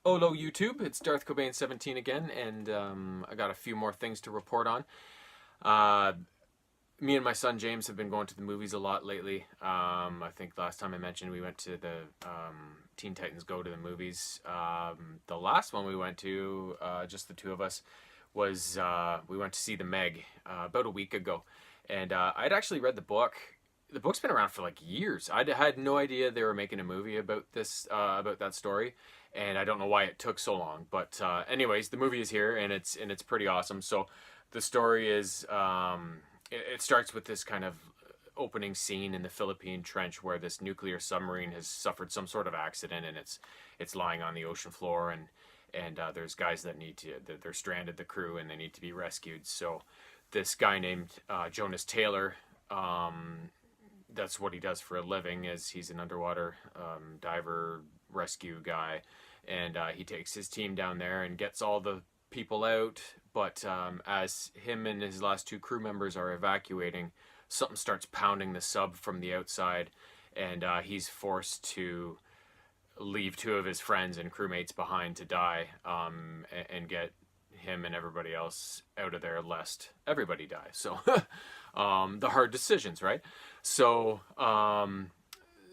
Hello YouTube, it's Darth Cobain 17 again, and I got a few more things to report on. Uh, Me and my son James have been going to the movies a lot lately. I think last time I mentioned we went to the Teen Titans Go to the movies. The last one we went to, just the two of us, was we went to see the Meg about a week ago, and I'd actually read the book. The book's been around for like years. I had no idea they were making a movie about this, about that story, and I don't know why it took so long. But anyways, the movie is here, and it's pretty awesome. So the story is it starts with this kind of opening scene in the Philippine Trench where this nuclear submarine has suffered some sort of accident, and it's lying on the ocean floor, and there's guys that need to they're stranded, the crew, and they need to be rescued. So this guy named Jonas Taylor. That's what he does for a living, as he's an underwater diver rescue guy, and he takes his team down there and gets all the people out. But as him and his last two crew members are evacuating, something starts pounding the sub from the outside, and he's forced to leave two of his friends and crewmates behind to die, and get him and everybody else out of there lest everybody die. So the hard decisions, right? So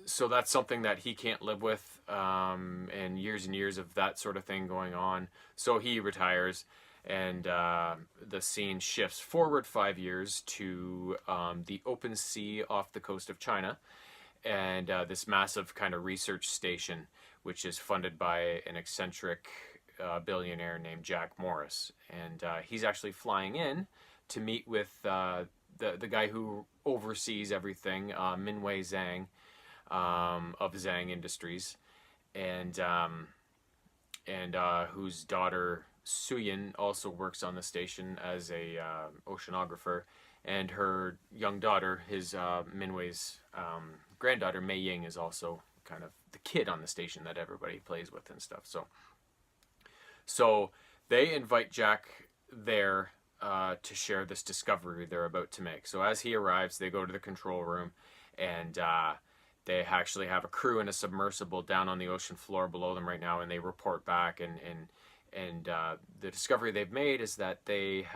so that's something that he can't live with, and years of that sort of thing going on. So he retires, and the scene shifts forward 5 years to the open sea off the coast of China, and this massive kind of research station, which is funded by an eccentric billionaire named Jack Morris, and he's actually flying in to meet with the guy who oversees everything, Minwei Zhang, of Zhang Industries, and whose daughter Suyin also works on the station as a oceanographer, and her young daughter, his Minwei's granddaughter Mei Ying, is also kind of the kid on the station that everybody plays with and stuff. So they invite Jack there to share this discovery they're about to make. So as he arrives, they go to the control room, and they actually have a crew and a submersible down on the ocean floor below them right now, and they report back. And the discovery they've made is that they've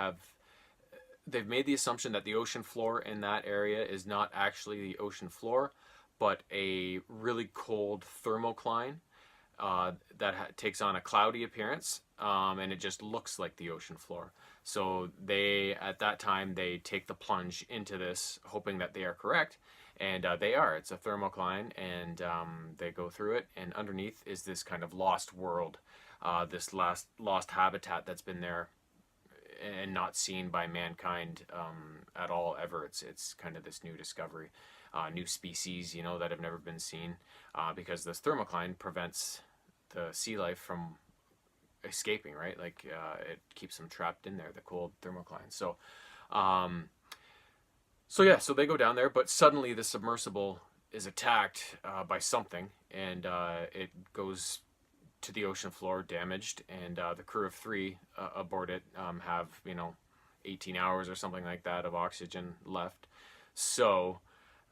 made the assumption that the ocean floor in that area is not actually the ocean floor, but a really cold thermocline that takes on a cloudy appearance, and it just looks like the ocean floor. So at that time, they take the plunge into this, hoping that they are correct, and they are. It's a thermocline, and they go through it, and underneath is this kind of lost world, this lost habitat that's been there and not seen by mankind at all ever. It's kind of this new discovery, new species, that have never been seen, because this thermocline prevents the sea life from escaping, right? Like it keeps them trapped in there, the cold thermocline. So they go down there, but suddenly the submersible is attacked by something, and it goes to the ocean floor damaged, and the crew of three aboard it have 18 hours or something like that of oxygen left. So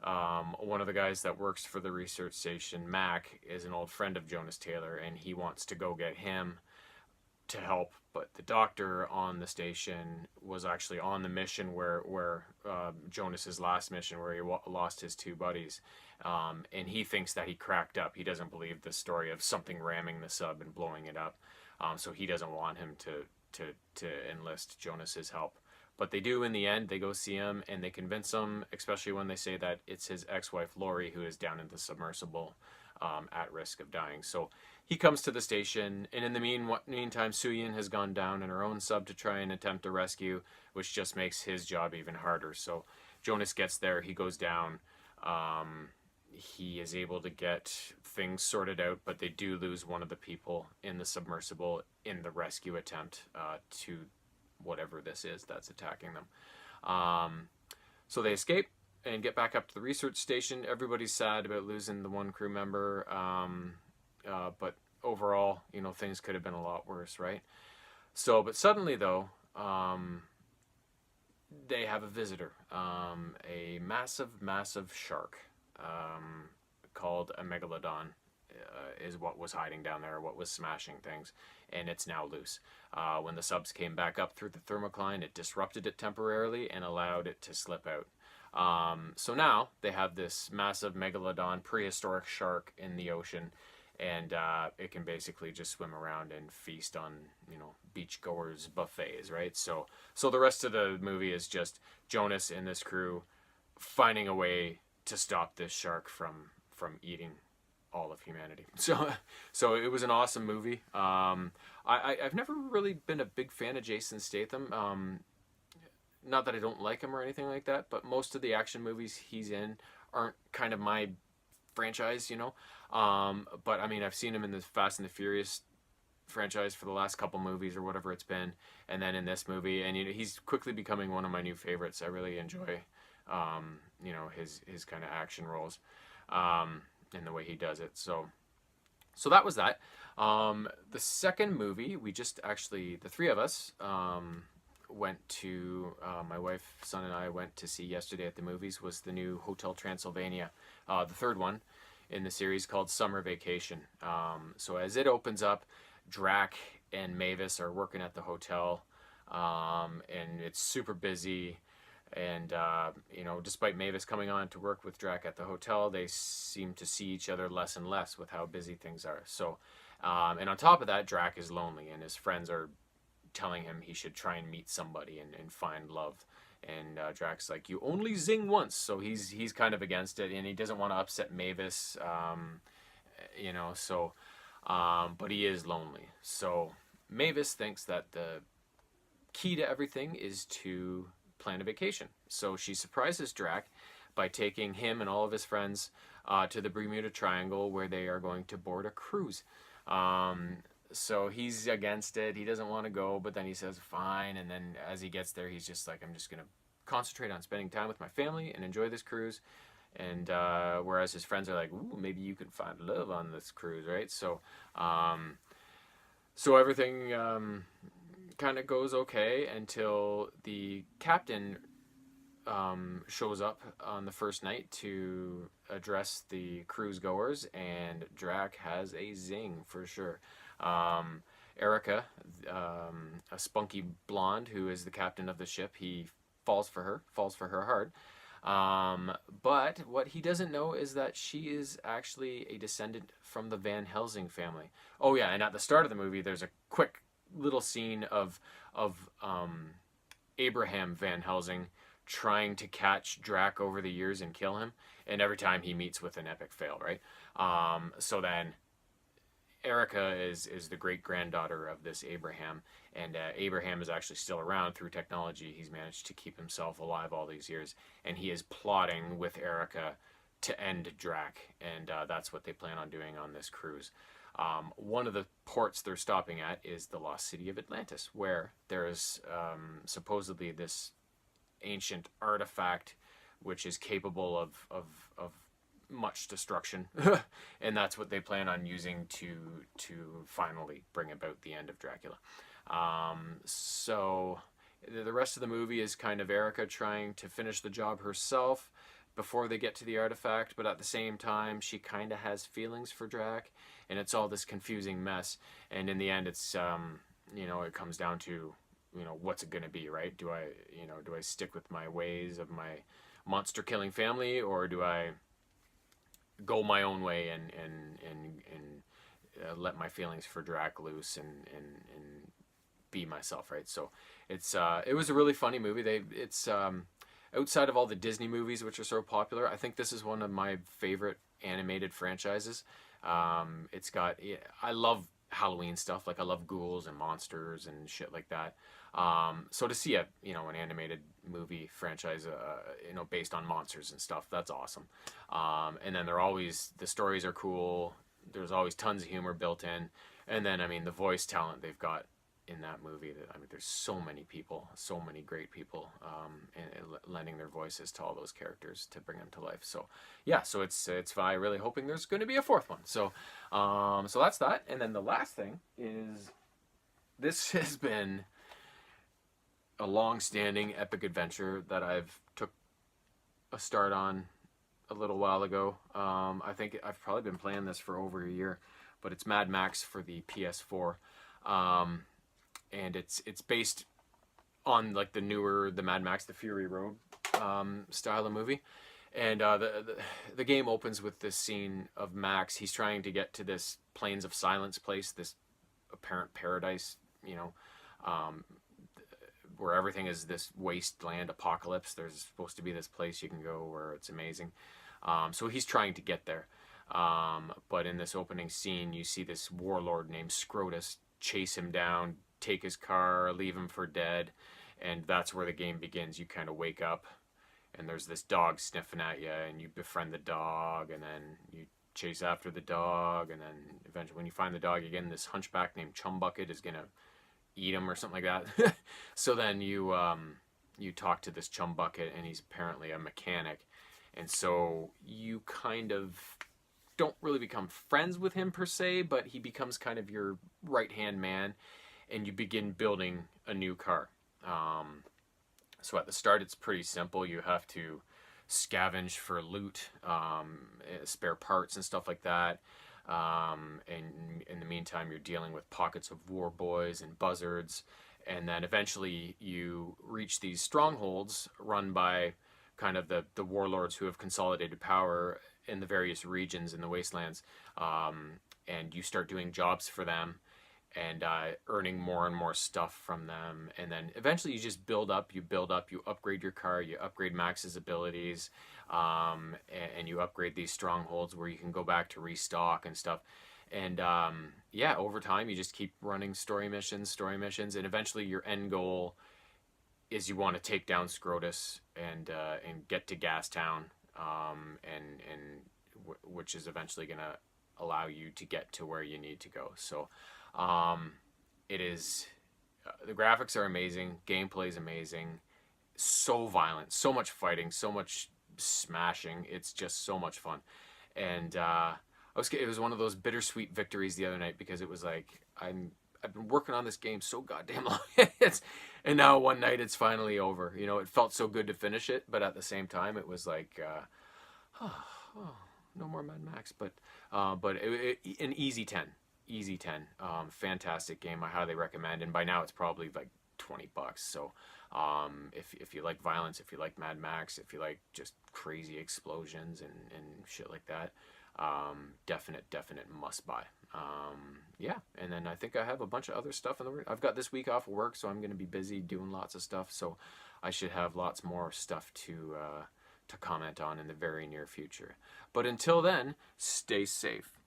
one of the guys that works for the research station, Mac, is an old friend of Jonas Taylor, and he wants to go get him to help. But the doctor on the station was actually on the mission where Jonas's last mission, where he lost his two buddies, and he thinks that he cracked up. He doesn't believe the story of something ramming the sub and blowing it up, so he doesn't want him to enlist Jonas's help. But they do in the end. They go see him, and they convince him, especially when they say that it's his ex-wife Lori who is down in the submersible, at risk of dying. So he comes to the station, and in the meantime, Suyin has gone down in her own sub to try and attempt a rescue, which just makes his job even harder. So Jonas gets there, he goes down, he is able to get things sorted out, but they do lose one of the people in the submersible in the rescue attempt to whatever this is that's attacking them. So they escape and get back up to the research station. Everybody's sad about losing the one crew member, but overall, things could have been a lot worse, right? But suddenly, though, they have a visitor, a massive shark, called a megalodon, is what was hiding down there, what was smashing things, and it's now loose. When the subs came back up through the thermocline, it disrupted it temporarily and allowed it to slip out. So now they have this massive megalodon prehistoric shark in the ocean, and it can basically just swim around and feast on, beachgoers buffets, right? So the rest of the movie is just Jonas and this crew finding a way to stop this shark from eating all of humanity. So it was an awesome movie. I've never really been a big fan of Jason Statham. Not that I don't like him or anything like that, but most of the action movies he's in aren't kind of my franchise, But I mean, I've seen him in the Fast and the Furious franchise for the last couple movies or whatever it's been, and then in this movie, and he's quickly becoming one of my new favorites. I really enjoy, his kind of action roles, and the way he does it. So that was that. The second movie we just actually, the three of us, went to, my wife, son, and I went to see yesterday at the movies, was the new Hotel Transylvania, the third one in the series, called Summer Vacation. So as it opens up, Drac and Mavis are working at the hotel, and it's super busy. And, despite Mavis coming on to work with Drac at the hotel, they seem to see each other less and less with how busy things are. So, and on top of that, Drac is lonely, and his friends are telling him he should try and meet somebody and find love. And Drac's like, you only zing once. So he's kind of against it, and he doesn't want to upset Mavis, but he is lonely. So Mavis thinks that the key to everything is to plan a vacation. So she surprises Drac by taking him and all of his friends to the Bermuda Triangle, where they are going to board a cruise. So he's against it. He doesn't want to go, but then he says fine. And then as he gets there, he's just like, I'm just going to concentrate on spending time with my family and enjoy this cruise. And whereas his friends are like, ooh, maybe you could find love on this cruise, right? So everything kind of goes okay until the captain shows up on the first night to address the cruise goers, and Drac has a zing for sure. Erica, a spunky blonde who is the captain of the ship, he falls for her hard. But what he doesn't know is that she is actually a descendant from the Van Helsing family. Oh yeah, and at the start of the movie, there's a quick little scene of Abraham Van Helsing trying to catch Drac over the years and kill him, and every time he meets with an epic fail, right? So then Erica is the great-granddaughter of this Abraham, and Abraham is actually still around through technology. He's managed to keep himself alive all these years, and he is plotting with Erica to end Drac, and that's what they plan on doing on this cruise. One of the ports they're stopping at is the lost city of Atlantis, where there is supposedly this ancient artifact which is capable of much destruction, and that's what they plan on using to finally bring about the end of Dracula. So the rest of the movie is kind of Erica trying to finish the job herself before they get to the artifact, but at the same time she kind of has feelings for Drac, and it's all this confusing mess. And in the end, it's it comes down to what's it going to be, right? Do I stick with my ways of my monster killing family, or do I go my own way and let my feelings for Drac loose and be myself, right? So it was a really funny movie. It's outside of all the Disney movies, which are so popular, I think this is one of my favorite animated franchises. I love Halloween stuff. Like, I love ghouls and monsters and shit like that. So to see an animated movie franchise, based on monsters and stuff, that's awesome. And then the stories are cool. There's always tons of humor built in. And then, the voice talent they've got in that movie, there's so many people, so many great people, lending their voices to all those characters to bring them to life. So yeah, so it's fine. Really hoping there's going to be a fourth one. So that's that. And then the last thing is, this has been a long-standing epic adventure that I've took a start on a little while ago. I think I've probably been playing this for over a year, but it's Mad Max for the PS4, and it's based on like the Mad Max, the Fury Road style of movie. And the game opens with this scene of Max. He's trying to get to this Plains of Silence place, this apparent paradise, you know, um, where everything is this wasteland apocalypse. There's supposed to be this place you can go where it's amazing. So he's trying to get there. But in this opening scene, you see this warlord named Scrotus chase him down, take his car, leave him for dead. And that's where the game begins. You kind of wake up, and there's this dog sniffing at you, and you befriend the dog, and then you chase after the dog, and then eventually when you find the dog again, this hunchback named Chumbucket is going to eat him or something like that. So then you talk to this Chumbucket, and he's apparently a mechanic. And so you kind of don't really become friends with him per se, but he becomes kind of your right-hand man, and you begin building a new car. So at the start, it's pretty simple. You have to scavenge for loot, spare parts and stuff like that. And in the meantime, you're dealing with pockets of war boys and buzzards. And then eventually you reach these strongholds run by kind of the warlords who have consolidated power in the various regions in the wastelands. And you start doing jobs for them and earning more and more stuff from them. And then eventually you just build up, you upgrade your car, you upgrade Max's abilities, and you upgrade these strongholds where you can go back to restock and stuff. And yeah, over time you just keep running story missions, and eventually your end goal is you want to take down Scrotus and get to Gastown, which is eventually going to allow you to get to where you need to go. So it is the graphics are amazing, gameplay is amazing, so violent, so much fighting, so much smashing. It's just so much fun. And it was one of those bittersweet victories the other night, because it was like I've been working on this game so goddamn long, and now one night it's finally over. You know, it felt so good to finish it, but at the same time it was like no more Mad Max. But an easy 10. Easy 10. Fantastic game. I highly recommend. And by now it's probably like $20. So if you like violence, if you like Mad Max, if you like just crazy explosions and shit like that, definite must buy. Yeah. And then I think I have a bunch of other stuff in the work. I've got this week off of work, so I'm going to be busy doing lots of stuff. So I should have lots more stuff to comment on in the very near future. But until then, stay safe.